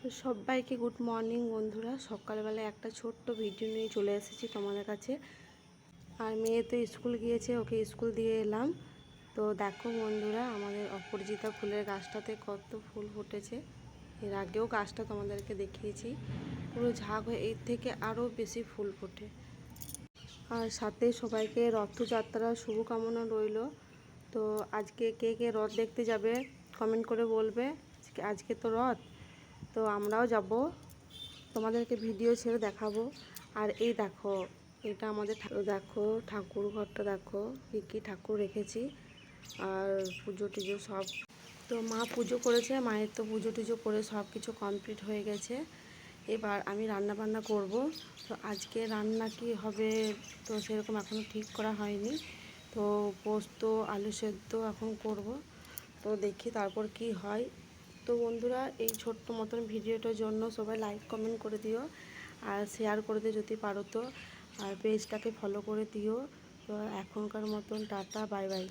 তো সবাইকে good morning বন্ধুরা। সকালবেলা একটা ছোট্ট ভিডিও নিয়ে চলে এসেছি তোমাদের কাছে। আর মেয়ে তো স্কুল গিয়েছে, ওকে স্কুল দিয়ে এলাম। তো দেখো বন্ধুরা, আমাদের অপরাজিতা ফুলের গাছটাতে কত ফুল ফুটেছে। এর আগেও গাছটা তোমাদেরকে দেখিয়েছি, পুরো ঝাঁক হয়ে এর থেকে আরও বেশি ফুল ফোটে। আর সাথে সবাইকে রথযাত্রার শুভকামনা রইল। তো আজকে কে কে রথ দেখতে যাবে কমেন্ট করে বলবে। আজকে তো রথ, তো আমরাও যাব, তোমাদেরকে ভিডিও ছেড়ে দেখাবো। আর এই দেখো, এটা আমাদের দেখো ঠাকুর ঘরটা, দেখো কী কী ঠাকুর রেখেছি। আর পুজো টুজো সব, তো মা পুজো করেছে, মায়ের তো পুজো টুজো করে সব কিছু কমপ্লিট হয়ে গেছে। এবার আমি রান্না বান্না করব। তো আজকে রান্না কি হবে তো সেরকম এখনও ঠিক করা হয়নি। তো পোস্ত আলু সেদ্ধ এখন করব, তো দেখি তারপর কি হয়। তো বন্ধুরা, এই ছোট্ট মতন ভিডিওটার জন্য সবাই লাইক কমেন্ট করে দিও আর শেয়ার করে দিও যদি পারো তো। আর পেজটাকে ফলো করে দিও। তো এখনকার মতন টাটা, বাই বাই।